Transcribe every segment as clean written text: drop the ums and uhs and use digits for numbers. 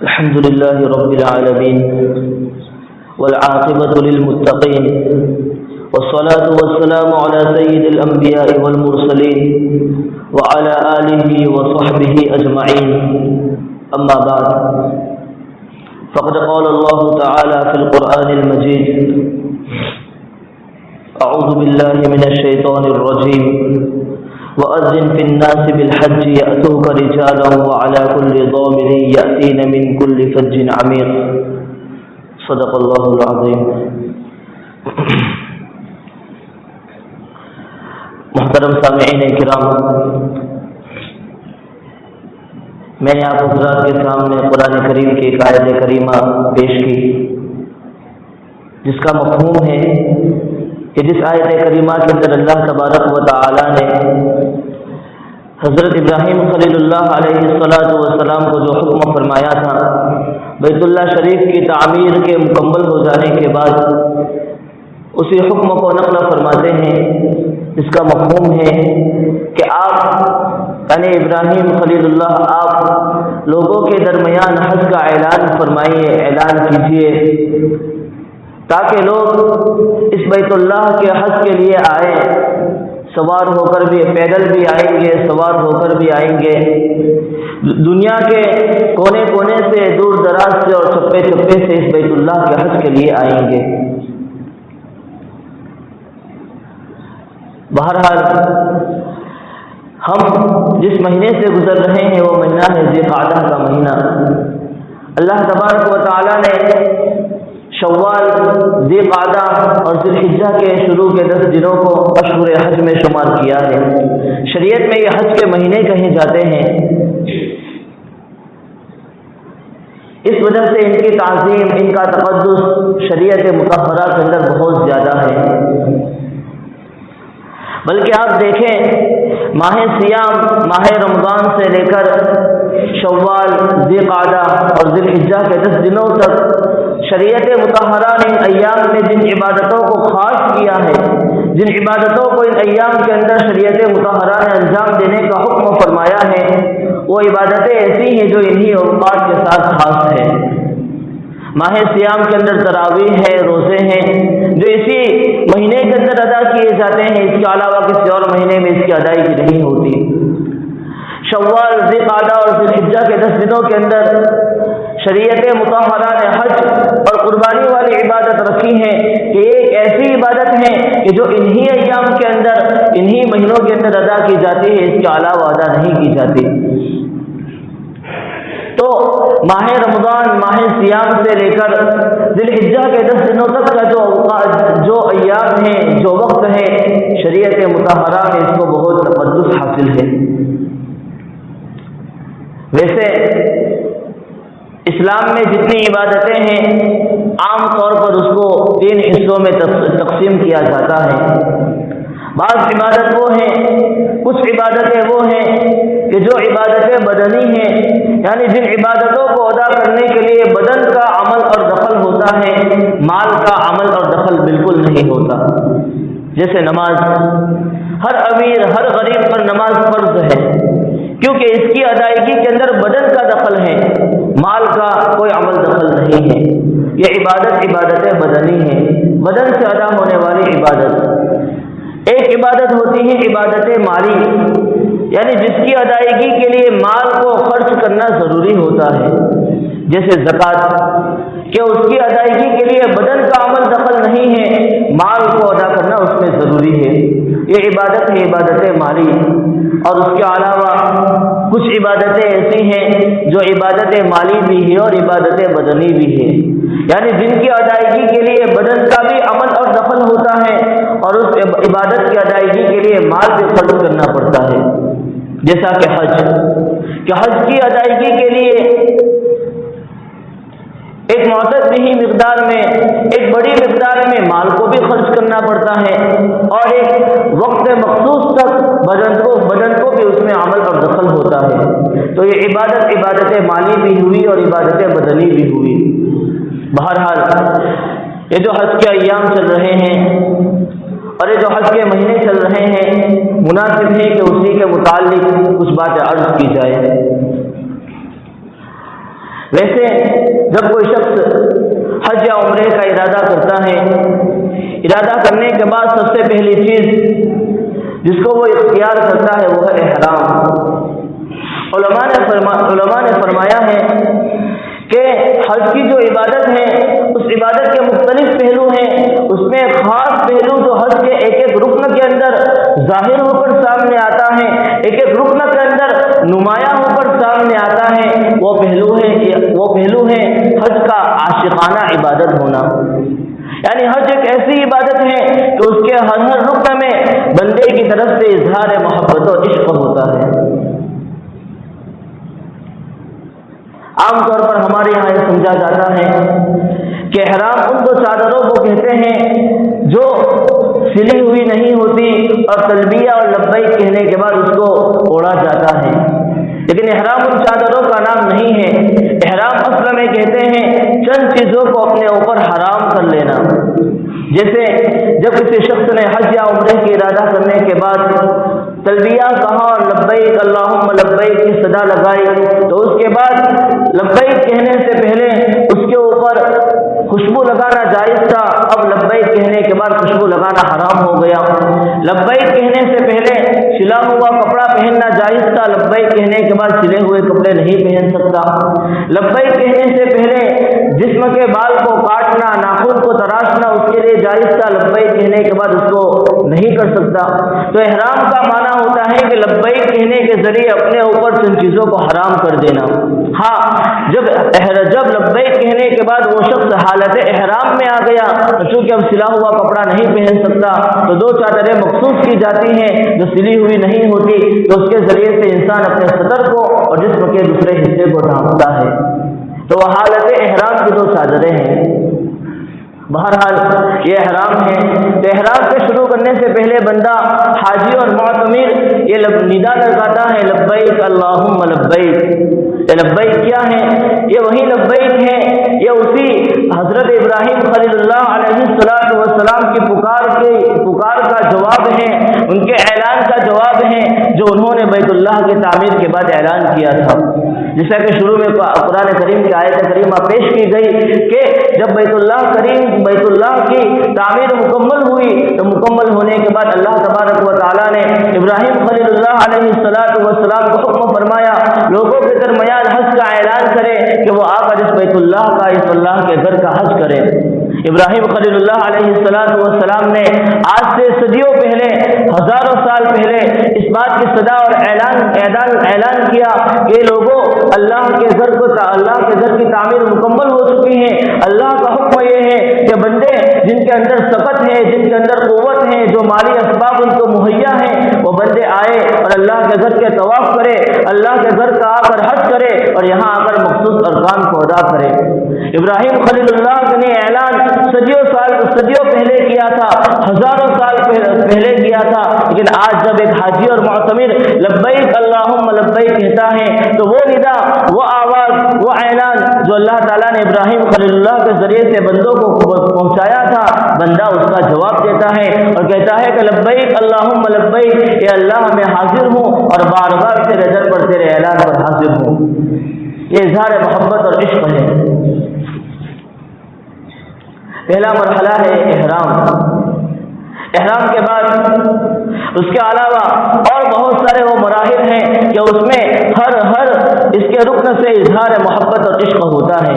الحمد لله رب العالمين والعاقبة للمتقين والصلاة والسلام على سيد الأنبياء والمرسلين وعلى آله وصحبه أجمعين. أما بعد، فقد قال الله تعالى في القرآن المجيد: أعوذ بالله من الشيطان الرجيم، وأذن في الناس بالحج يأتوك رجالا وعلى كل ضامر يأتين من كل فج عميق. صدق الله العظيم. محترم سامعین کرام، میں نے آپ حضرات کے سامنے قرآن کریم کی ایک آیت کریمہ پیش کی، جس کا مفہوم ہے کہ جس آیت کریمہ کے اندر اللہ تبارک و تعالی نے حضرت ابراہیم خلیل اللہ علیہ السلام کو جو حکم فرمایا تھا بیت اللہ شریف کی تعمیر کے مکمل ہو جانے کے بعد، اسی حکم کو نقل فرماتے ہیں، جس کا مفہوم ہے کہ آپ یعنی ابراہیم خلیل اللہ آپ لوگوں کے درمیان حج کا اعلان فرمائیے، اعلان کیجیے، تاکہ لوگ اس بیت اللہ کے حج کے لیے آئیں، سوار ہو کر بھی، پیدل بھی آئیں گے، سوار ہو کر بھی آئیں گے، دنیا کے کونے کونے سے، دور دراز سے اور چپے چپے سے اس بیت اللہ کے حج کے لیے آئیں گے۔ بہرحال ہم جس مہینے سے گزر رہے ہیں وہ مہینہ ہے ذی القعدہ کا مہینہ۔ اللہ تبارک و تعالی نے شوال، ذی القعدہ اور ذی الحجہ کے شروع کے 10 دنوں کو اشہر حج میں شمار کیا ہے۔ شریعت میں یہ حج کے مہینے کہے جاتے ہیں، اس وجہ سے ان کی تعظیم، ان کا تقدس شریعت مطہرہ کے اندر بہت زیادہ ہے۔ بلکہ آپ دیکھیں، ماہ سیام، ماہ رمضان سے لے کر شوال، ذی القعدہ اور ذی الحجہ کے 10 دنوں تک شریعت مطہرہ نے ان ایام میں جن عبادتوں کو خاص کیا ہے، جن عبادتوں کو ان ایام کے اندر شریعت مطہرہ نے انجام دینے کا حکم فرمایا ہے، وہ عبادتیں ایسی ہیں جو انہی اوقات کے ساتھ خاص ہیں۔ ماہ سیام کے اندر تراویح ہے، روزے ہیں، جو اسی مہینے کے اندر ادا کیے جاتے ہیں، اس کے علاوہ کسی اور مہینے میں اس کی ادائیگی نہیں ہوتی۔ شوال، ذی القعدہ اور ذی الحجہ کے 10 دنوں کے اندر شریعت مطہرہ نے حج اور قربانی والی عبادت رکھی ہے کہ یہ ایک ایسی عبادت ہے کہ جو انہی ایام کے اندر، انہی مہینوں کے اندر ادا کی جاتی ہے، اس کے علاوہ ادا نہیں کی جاتی۔ تو ماہ رمضان، ماہ سیام سے لے کر ذی الحجہ کے 10 دنوں تک کا جو ایام ہیں، جو وقت ہے، شریعت مطہرہ میں اس کو بہت تقدس حاصل ہے۔ ویسے اسلام میں جتنی عبادتیں ہیں عام طور پر اس کو 3 حصوں میں تقسیم کیا جاتا ہے۔ بعض عبادت وہ ہیں، کچھ عبادتیں وہ ہیں کہ جو عبادتیں بدنی ہیں، یعنی جن عبادتوں کو ادا کرنے کے لیے بدن کا عمل اور دخل ہوتا ہے، مال کا عمل اور دخل بالکل نہیں ہوتا۔ جیسے نماز، ہر امیر، ہر غریب پر نماز فرض ہے، کیونکہ اس کی ادائیگی کے اندر بدن کا دخل ہے، مال کا کوئی عمل دخل نہیں ہے۔ یہ عبادت بدنی ہے، بدن سے ادا ہونے والی عبادت۔ ایک عبادت ہوتی ہے عبادت مالی، یعنی جس کی ادائیگی کے لیے مال کو خرچ کرنا ضروری ہوتا ہے، جیسے زکوٰۃ، کہ اس کی ادائیگی کے لیے بدن کا عمل دخل نہیں ہے، مال کو ادا کرنا اس میں ضروری ہے۔ یہ عبادت ہے عبادت مالی۔ اور اس کے علاوہ کچھ عبادتیں ایسی ہیں جو عبادت مالی بھی ہے اور عبادت بدنی بھی ہے، یعنی جن کی ادائیگی کے لیے بدن کا بھی عمل اور دخل ہوتا ہے اور اس عبادت کی ادائیگی کے لیے مال بھی خرچ کرنا پڑتا ہے۔ جیسا کہ حج کی ادائیگی کے لیے ایک معتدل مقدار میں، ایک بڑی مقدار میں مال کو بھی خرچ کرنا پڑتا ہے، اور ایک وقت مخصوص تک بدن کو بھی اس میں عمل اور دخل ہوتا ہے۔ تو یہ عبادت مالی بھی ہوئی اور عبادت بدنی بھی ہوئی۔ بہرحال یہ جو حج کے ایام چل رہے ہیں اور یہ جو حج کے مہینے چل رہے ہیں، مناسب ہے کہ اسی کے متعلق کچھ باتیں عرض کی جائے۔ ویسے جب کوئی شخص حج یا عمرے کا ارادہ کرتا ہے، ارادہ کرنے کے بعد سب سے پہلی چیز جس کو وہ اختیار کرتا ہے وہ ہے احرام۔ علماء نے فرمایا ہے کہ حج کی جو عبادت ہے اس عبادت کے مختلف پہلو ہیں، اس میں خاص پہلو جو حج کے ایک ایک رکن کے اندر ظاہر ہو کر سامنے آتا ہے، ایک ایک رکن کے اندر نمایاں ہو کر سامنے آتا ہے، وہ پہلو ہے حج کا عاشقانہ عبادت ہونا۔ یعنی حج ایک ایسی عبادت ہے کہ اس کے ہر رکن میں بندے کی طرف سے اظہار محبت و عشق ہوتا ہے۔ عام طور پر ہمارے یہاں یہ سمجھا جاتا ہے کہ احرام ان دو چادروں کو کہتے ہیں جو سلی ہوئی نہیں ہوتی اور تلبیہ اور لبیک کہنے کے بعد اس کو اوڑھا جاتا ہے، لیکن احرام ان چادروں کا نام نہیں ہے۔ احرام اصل میں کہتے ہیں چند چیزوں کو اپنے اوپر حرام کر لینا۔ جیسے جب کسی شخص نے حج یا عمرے کی ارادہ کرنے کے بعد تلبیہ کہا اور لبیک اللہم لبیک کی صدا لگائی، تو اس کے بعد لبیک کہنے سے پہلے اس کے اوپر خوشبو لگانا جائز تھا، اب لبیک کہنے کے بعد خوشبو لگانا حرام ہو گیا۔ لبیک کہنے سے پہلے سلا ہوا کپڑا پہننا جائز تھا، لبیک کہنے کے بعد سلے ہوئے کپڑے نہیں پہن سکتا۔ لبیک کہنے سے پہلے جسم کے بال کو کاٹنا، ناخن کو تراشنا اس کے لیے جائز تھا، لبیک کہنے کے بعد اس کو نہیں کر سکتا۔ تو احرام کا معنی ہوتا ہے کہ لبیک کہنے کے ذریعے اپنے اوپر چند چیزوں کو حرام کر دینا۔ ہاں، جب لبیک کہنے کے بعد وہ شخص حالت احرام میں آ گیا تو چونکہ اب سلا ہوا کپڑا نہیں پہن سکتا، تو دو چادریں مخصوص کی جاتی ہیں جو سلی ہوئی نہیں ہوتی، تو اس کے ذریعے سے انسان اپنے صدر کو اور جسم کے دوسرے حصے کو ڈھانپتا ہے۔ تو وہ حالت احرام کی دو چادریں ہیں۔ بہرحال یہ احرام ہے، تو احرام کے شروع کرنے سے پہلے بندہ حاجی اور معتمر یہ ندا لگاتا ہے لبیک اللہم لبیک۔ یہ لبیک کیا ہے؟ یہ وہی لبیک ہے، یہ اسی حضرت ابراہیم خلیل اللہ علیہ السلام کی پکار کا جواب ہے، ان کے اعلان کا جواب ہے جو انہوں نے بیت اللہ کی تعمیر کے بعد اعلان کیا تھا۔ جیسا کہ شروع میں قرآن کریم کی آیت کریمہ پیش کی گئی کہ جب بیت اللہ کی تعمیر مکمل ہوئی تو مکمل ہونے کے بعد اللہ تبارک و تعالیٰ نے ابراہیم خلیل اللہ علیہ السلام کو حکم فرمایا لوگوں کے درمیان حج کا اعلان کرے کہ وہ آ کر اس بیت اللہ کا، اس اللہ کے گھر کا حج کرے۔ ابراہیم خلیل اللہ علیہ السلام نے آج سے صدیوں پہلے، ہزاروں سال پہلے اس بات کی صدا اور اعلان کیا کہ لوگوں اللہ کے گھر کی تعمیر مکمل ہو چکی ہے۔ اللہ کا حکم یہ ہے کہ بندے جن کے اندر طاقت ہے، جن کے اندر قوت ہے، جو مالی اسباب ان کو مہیا ہیں، وہ بندے آئے اور اللہ کے گھر کے طواف کرے، اللہ کے گھر کا آ کر حج کرے اور یہاں آ کر مخصوص ارکان کو ادا کرے۔ ابراہیم خلیل اللہ نے اعلان صدیوں پہلے کیا تھا، ہزاروں سال پہلے کیا تھا، لیکن آج جب ایک حاجی اور معتمر لبیک اللہم لبیک کہتا ہے تو وہ ندا، وہ آواز، وہ اعلان جو اللہ تعالیٰ نے ابراہیم خلیل اللہ کے ذریعے سے بندوں کو پہنچایا تھا، بندہ اس کا جواب دیتا ہے اور کہتا ہے کہ لبیک اللہم لبیک، اے اللہ میں حاضر ہوں اور بار بار تیرے در پر تیرے اعلان پر حاضر ہوں۔ یہ اظہار محبت اور عشق ہے۔ پہلا مرحلہ ہے احرام کے بعد اس کے علاوہ اور بہت سارے وہ مراحل ہیں کہ اس میں ہر اس کے رکن سے اظہار محبت اور عشق ہوتا ہے۔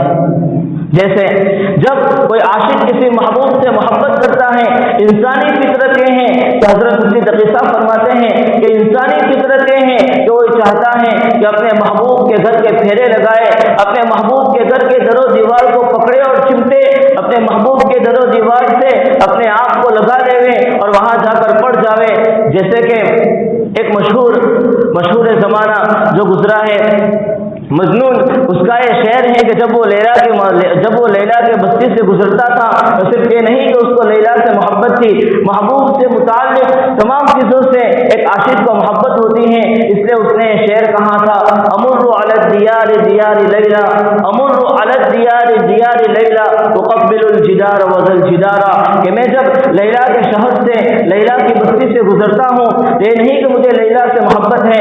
جیسے جب کوئی عاشق کسی محبوب سے محبت کرتا ہے، انسانی فطرت یہ ہے کہ حضرت تقی صاحب فرماتے ہیں کہ انسانی فطرت یہ ہے کہ وہ چاہتا ہے کہ اپنے محبوب کے گھر کے پھیرے لگائے، اپنے محبوب کے گھر کے در و دیوار کو پکڑے اور چمٹے، اپنے محبوب کے در و دیوار سے اپنے آپ کو لگا دے اور وہاں جا کر پڑ جاوے۔ جیسے کہ ایک مشہور زمانہ جو گزرا ہے، مجنون، اس کا یہ شعر ہے کہ جب وہ لیلا کے بستی سے گزرتا تھا تو صرف یہ نہیں کہ اس کو لیلا سے محبت تھی، محبوب سے متعلق تمام چیزوں سے ایک عاشق کو محبت ہوتی ہے، اس لیے اس نے شعر کہا تھا امر علی الدیار دیار لیلا، امر علی الدیار دیار لیلا اقبل الجدار وذل جدارا، کہ میں جب لیلا کے شہر سے، لیلا کی بستی سے گزرتا ہوں، یہ نہیں کہ مجھے لیلا سے محبت ہے،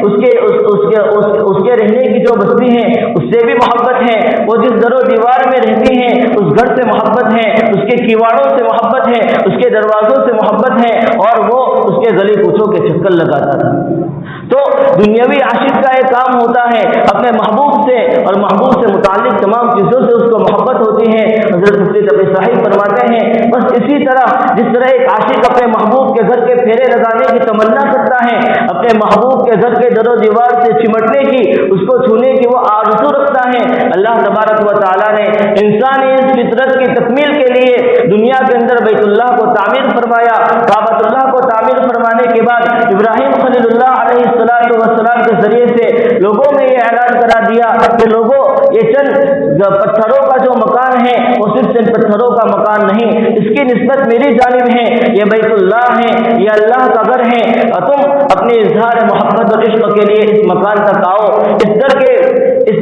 اس کے رہنے کی جو بستی ہیں اس سے بھی محبت ہے، وہ جس در و دیوار میں رہتی ہیں اس گھر سے محبت ہے، اس کے کیواڑوں سے محبت ہے، اس کے دروازوں سے محبت ہے، اور وہ اس کے گلی کوچوں کے چکر لگاتا تھا۔ تو دنیاوی عاشق کا ایک کام ہوتا ہے اپنے محبوب سے اور محبوب سے متعلق تمام چیزوں سے اس کو محبت ہوتی ہے۔ حضرت مفتی تقی صاحب فرماتے ہیں بس اسی طرح جس طرح ایک عاشق اپنے محبوب کے گھر کے پھیرے لگانے کی تمنا کرتا ہے، اپنے محبوب کے گھر کے در و دیوار سے چمٹنے کی، اس کو چھونے کی وہ آرزو رکھتا ہے، اللہ تبارک و تعالیٰ نے انسانی اس فطرت کی تکمیل کے لیے دنیا کے اندر بیت اللہ کو تعمیر فرمایا۔ کعبۃ اللہ کو تعمیر فرمانے کے بعد ابراہیم خلیل اللہ علیہ السلام کے ذریعے سے لوگوں میں یہ اعلان کرا دیا کہ لوگوں یہ چند پتھروں کا جو مکان ہے وہ صرف چند پتھروں کا مکان نہیں، اس کی نسبت میری جانب ہے، یہ بیت اللہ ہے، یہ اللہ کا گھر ہے، اور تم اپنے اظہار محبت اور عشق کے لیے اس مکان تک آؤ، اس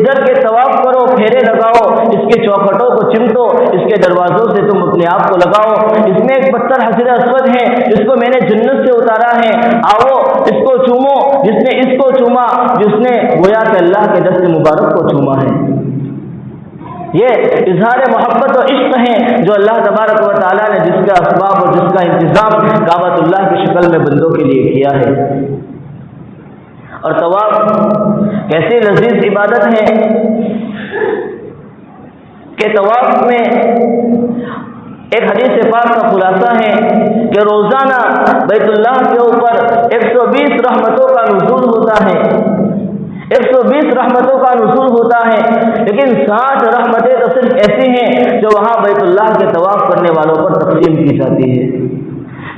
در کے طواف کرو، پھیرے لگاؤ، اس کے چوکھٹوں کو چمٹو، اس کے دروازوں سے تم اپنے آپ کو لگاؤ، اس میں ایک پتھر حجر اسود ہے جس کو میں نے جنت سے اتارا ہے، آؤ اس کو چومو، جس نے اس کو چوما جس نے گویا کہ اللہ کے دست مبارک کو چوما ہے۔ یہ اظہار محبت اور عشق ہے جو اللہ تبارک و تعالیٰ نے جس کا اسباب اور جس کا انتظام کعبۃ اللہ کی شکل میں بندوں کے لیے کیا ہے۔ اور طواف کیسی لذیذ عبادت ہے کہ طواف میں ایک حدیث پاک کا خلاصہ ہے کہ روزانہ بیت اللہ کے اوپر 120 رحمتوں کا نزول ہوتا ہے، 120 رحمتوں کا نزول ہوتا ہے، لیکن 60 رحمتیں تو صرف ایسی ہیں جو وہاں بیت اللہ کے طواف کرنے والوں پر تقسیم کی جاتی ہے،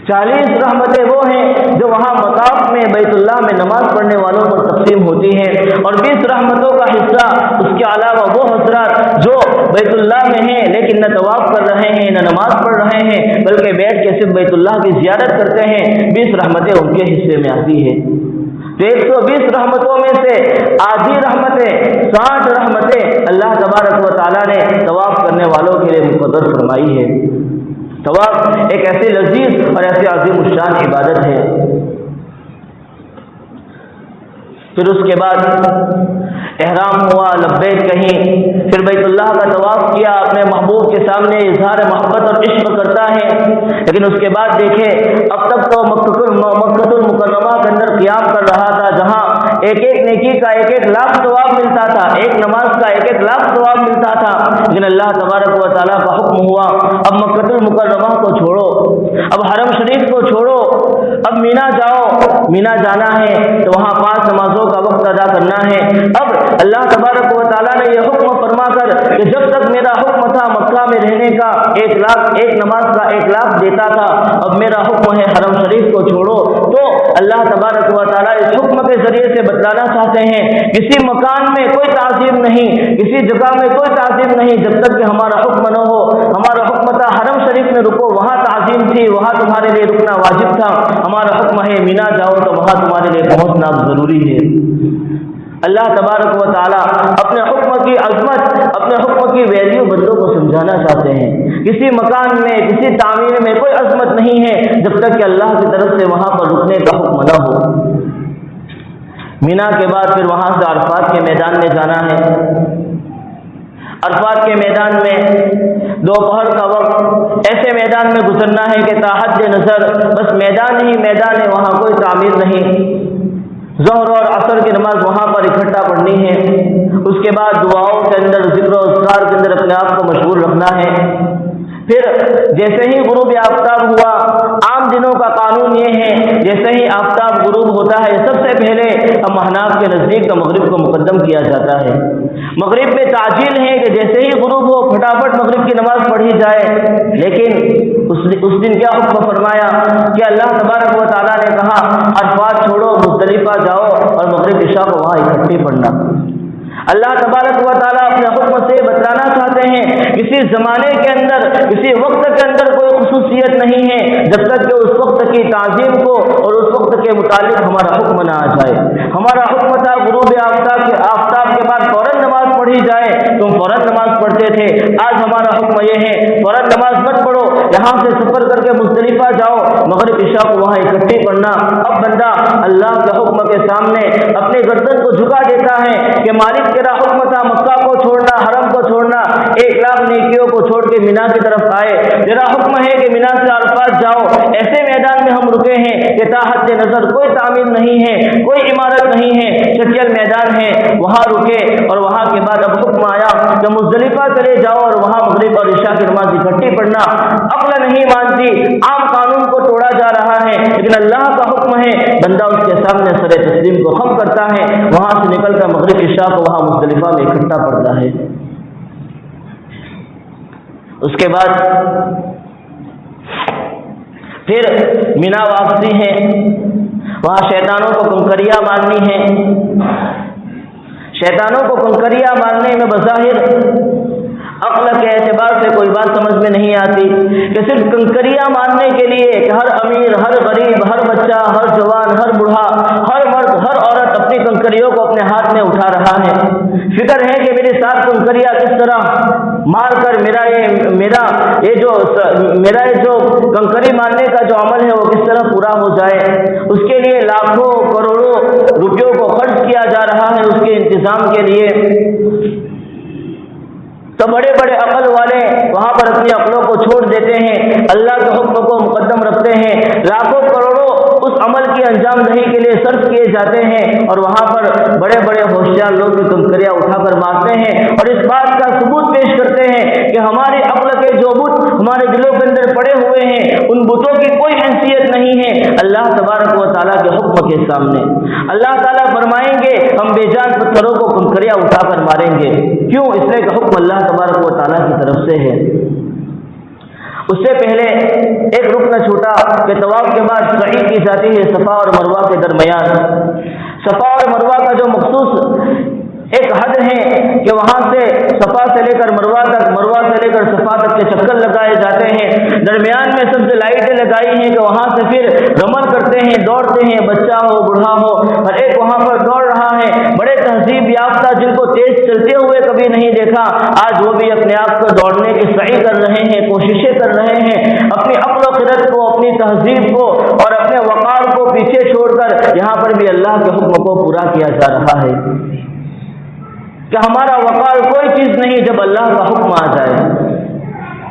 40 رحمتیں وہ ہیں جو وہاں مطاف میں بیت اللہ میں نماز پڑھنے والوں پر تقسیم ہوتی ہیں، اور 20 رحمتوں کا حصہ اس کے علاوہ وہ حضرات جو بیت اللہ میں ہیں لیکن نہ طواف کر رہے ہیں نہ نماز پڑھ رہے ہیں بلکہ بیٹھ کے صرف بیت اللہ کی زیارت کرتے ہیں، 20 رحمتیں ان کے حصے میں آتی ہیں۔ تو 120 رحمتوں میں سے آدھی رحمتیں 60 رحمتیں اللہ تبارک و تعالیٰ نے طواف کرنے والوں کے لیے مقرر فرمائی ہے۔ طواف ایک ایسی لذیذ اور ایسی عظیم الشان عبادت ہے۔ پھر اس کے بعد احرام ہوا، لبیک کہیں، پھر بیت اللہ کا طواف کیا، اپنے محبوب کے سامنے اظہار محبت اور عشق کرتا ہے، لیکن اس کے بعد دیکھیں اب تک تو مکہ المکرمہ کے اندر قیام کر رہا تھا جہاں ایک ایک نیکی کا 1 لاکھ ثواب ملتا تھا، ایک نماز کا 1 لاکھ ثواب ملتا تھا، لیکن اللہ تبارک و تعالیٰ کا حکم ہوا اب مکہ المکرمہ کو چھوڑو، اب حرم شریف کو چھوڑو، اب مینا جاؤ، مینا جانا ہے تو وہاں 5 نمازوں کا وقت ادا کرنا ہے۔ اب اللہ تبارک و تعالیٰ نے یہ حکم فرما کر کہ جب تک میرا حکم تھا مکہ میں رہنے کا 1 لاکھ، ایک نماز کا 1 لاکھ دیتا تھا، اب میرا حکم ہے حرم شریف کو چھوڑو۔ تو اللہ تبارک و تعالیٰ اس حکم کے ذریعے سے بتلانا چاہتے ہیں کسی مکان میں کوئی تعظیم نہیں، کسی جگہ میں کوئی تعظیم نہیں جب تک کہ ہمارا حکم نہ ہو۔ ہمارا حکم تھا حرم شریف میں رکو، وہاں تعظیم تھی، وہاں تمہارے لیے رکنا واجب تھا، ہمارا حکم ہے مینا جاؤ تو وہاں تمہارے لیے پہنچنا ضروری ہے۔ اللہ تبارک و تعالیٰ اپنے حکم کی عظمت، اپنے حکم کی ویلیو بندوں کو سمجھانا چاہتے ہیں۔ کسی مکان میں، کسی تعمیر میں کوئی عظمت نہیں ہے جب تک کہ اللہ کی طرف سے وہاں پر رکنے کا حکم نہ ہو۔ مینا کے بعد پھر وہاں سے عرفات کے میدان میں جانا ہے۔ عرفات کے میدان میں دوپہر کا وقت ایسے میدان میں گزرنا ہے کہ تا حد نظر بس میدان ہی میدان ہے، وہاں کوئی تعمیر نہیں۔ ظہر اور عصر کی نماز وہاں پر اکٹھا پڑھنی ہے، اس کے بعد دعاؤں کے اندر، ذکر و اذکار کے اندر اپنے آپ کو مشغول رکھنا ہے۔ پھر جیسے ہی غروب آفتاب ہوا، عام دنوں کا قانون یہ ہے جیسے ہی آفتاب غروب ہوتا ہے سب سے پہلے احناف کے نزدیک تو مغرب کو مقدم کیا جاتا ہے۔ مغرب میں تعجیل ہے کہ جیسے ہی غروب ہو پھٹافٹ مغرب کی نماز پڑھی جائے، لیکن اس دن کیا حکم فرمایا کہ اللہ تبارک و تعالیٰ نے کہا عرفات چھوڑو، مزدلفہ جاؤ اور مغرب عشاء کو وہاں اکٹھے پڑھنا۔ اللہ تبارک و تعالیٰ اپنے حکم سے بتلانا چاہتے ہیں کسی زمانے کے اندر، کسی وقت کے اندر کوئی خصوصیت نہیں ہے جب تک کہ اس وقت کی تعظیم کو اور اس وقت کے متعلق ہمارا حکم نہ آ جائے۔ ہمارا حکم تھا غروب آفتاب کے بعد فوراً نماز پڑھی جائے تم فوراً نماز پڑھتے تھے، آج ہمارا حکم یہ ہے فوراً نماز مت پڑھو، یہاں سے سفر کر کے مزدلفہ جاؤ، مغرب عشاء کو وہاں اکٹھی پڑھنا۔ اب بندہ اللہ کے حکم کے سامنے اپنے گردن کو جھکا دیتا ہے کہ مالک تیرا حکم تھا مکہ کو چھوڑنا، حرم کو چھوڑنا، 1,00,000 نیکیوں کو چھوڑ کے مینا کی طرف آئے، تیرا حکم ہے کہ مینا سے عرفات جاؤ، ایسے میدان میں ہم رکے ہیں کہ تا حد نظر کوئی تعمیر نہیں ہے، کوئی عمارت نہیں ہے، چٹیل میدان ہے، وہاں رکے، اور وہاں کے بعد اب حکم آیا کہ مزدلفہ چلے جاؤ اور وہاں مغرب اور عشاء کی نماز اکٹھی پڑھنا۔ عقل نہیں مانتی، عام قانون کو توڑا جا رہا ہے، لیکن اللہ کا حکم ہے، بندہ اس کے سامنے سر تسلیم کو خم کرتا ہے، وہاں سے نکل کر مغرب عشاء کو وہاں مزدلفہ میں اکٹھا پڑتا ہے۔ اس کے بعد پھر مینا واپسی ہے، وہاں شیطانوں کو کنکریاں مارنی ہے۔ شیطانوں کو کنکریاں مارنے میں بظاہر عقل کے اعتبار سے کوئی بات سمجھ میں نہیں آتی کہ صرف کنکریاں مارنے کے لیے کہ ہر امیر، ہر غریب، ہر بچہ، ہر جوان، ہر بوڑھا، ہر مرد، ہر عورت اپنی کنکریوں کو اپنے ہاتھ میں اٹھا رہا ہے، فکر ہے کہ میری 7 کنکریاں کس طرح مار کر میرا یہ جو کنکری مارنے کا جو عمل ہے وہ کس طرح پورا ہو جائے۔ اس کے لیے لاکھوں کروڑوں روپیوں کو خرچ کیا جا رہا ہے اس کے انتظام کے لیے۔ تو بڑے بڑے عقل والے وہاں پر اپنی عقلوں کو چھوڑ دیتے ہیں، اللہ کے حکم کو مقدم رکھتے ہیں، لاکھوں کروڑوں اس عمل کی انجام دہی کے لیے صرف کیے جاتے ہیں، اور وہاں پر بڑے بڑے ہوشیار لوگ بھی کنکریاں اٹھا کر مارتے ہیں اور اس بات کا ثبوت پیش کرتے ہیں کہ ہماری عقل کے جو بت ہمارے دلوں کے اندر پڑے ہوئے ہیں ان بتوں کی کوئی حیثیت نہیں ہے اللہ تبارک و تعالیٰ کے حکم کے سامنے۔ اللہ تعالیٰ فرمائیں گے ہم بے جان پتھروں کو کنکریاں اٹھا کر ماریں گے، کیوں؟ اس لیے کہ حکم اللہ تبارک و تعالیٰ کی طرف سے ہے۔ اس سے پہلے ایک رکن چھوٹا کہ طواف کے بعد سعی کی جاتی ہے صفا اور مروہ کے درمیان۔ صفا اور مروہ کا جو مخصوص ایک حد ہے کہ وہاں سے صفا سے لے کر مروہ تک، مروہ سے لے کر صفا تک کے چکر لگائے جاتے ہیں، درمیان میں سب سے لائٹیں لگائی ہیں کہ وہاں سے پھر رمل کرتے ہیں، دوڑتے ہیں، بچہ ہو بوڑھا ہو ہر ایک وہاں پر دوڑ رہا ہے۔ بڑے تہذیب یافتہ جن کو تیز چلتے ہوئے کبھی نہیں دیکھا، آج وہ بھی اپنے آپ کو دوڑنے کی سعی کر رہے ہیں، کوششیں کر رہے ہیں، اپنی عقل و خرد کو، اپنی تہذیب کو اور اپنے وقار کو پیچھے چھوڑ کر یہاں پر بھی اللہ کے حکم کو پورا کیا جا رہا ہے کہ ہمارا وقار کوئی چیز نہیں جب اللہ کا حکم آ جائے۔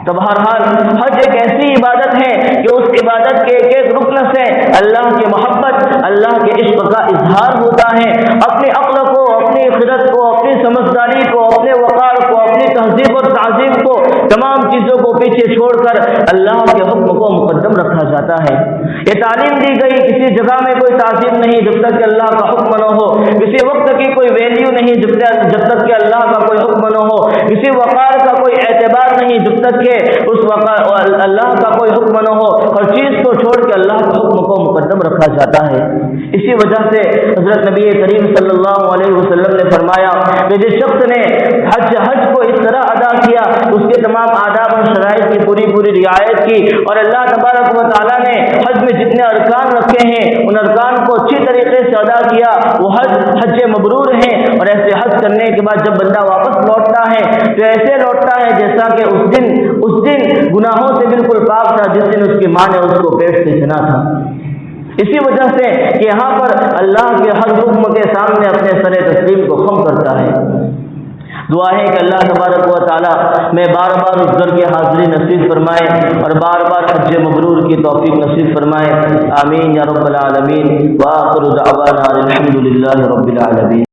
تو بہرحال حج ایک ایسی عبادت ہے کہ اس عبادت کے ایک ایک رکن سے اللہ کی محبت، اللہ کے عشق کا اظہار ہوتا ہے۔ اپنی عقل کو، اپنی خرد کو، اپنی سمجھداری کو، اپنے وقار کو، اپنی تہذیب اور تعظیم کو، تمام چیزوں کو پیچھے چھوڑ کر اللہ کے حکم کو مقدم رکھا جاتا ہے۔ یہ تعلیم دی گئی کسی جگہ میں کوئی تعظیم نہیں جب تک کہ اللہ کا حکم نہ ہو، کسی وقت کی کوئی ویلیو نہیں جب تک کہ اللہ کا کوئی حکم نہ ہو، کسی وقار کا کوئی اعتبار نہیں جب تک کہ اس وقار اللہ کا کوئی حکم نہ ہو، ہر چیز کو چھوڑ کے اللہ کے حکم کو مقدم رکھا جاتا ہے۔ اسی وجہ سے حضرت نبی کریم صلی اللہ علیہ وسلم نے فرمایا کہ جس شخص نے حج کو اس طرح ادا کیا، اس کے تمام آداب اور شرائط کی پوری رعایت کی، اور اللہ تبارک و تعالیٰ نے حج میں جتنے ارکان رکھے ہیں ان ارکان کو اچھی طریقے سے ادا کیا، وہ حج مبرور ہیں۔ اور ایسے حج کرنے کے بعد جب بندہ واپس لوٹتا ہے تو ایسے لوٹتا ہے جیسا کہ اس دن گناہوں سے بالکل پاک تھا جس دن اس کی ماں نے اس کو پیٹ سے جنا تھا۔ اسی وجہ سے کہ یہاں پر اللہ کے ہر حکم کے سامنے اپنے سر تسلیم کو خم کرتا ہے۔ دعا ہے کہ اللہ تبارک و تعالیٰ میں بار بار اس در کی حاضری نصیب فرمائے اور بار بار حج مبرور کی توفیق نصیب فرمائے، آمین یا رب العالمین۔ وآخر دعوانا الحمد للہ رب العالمین۔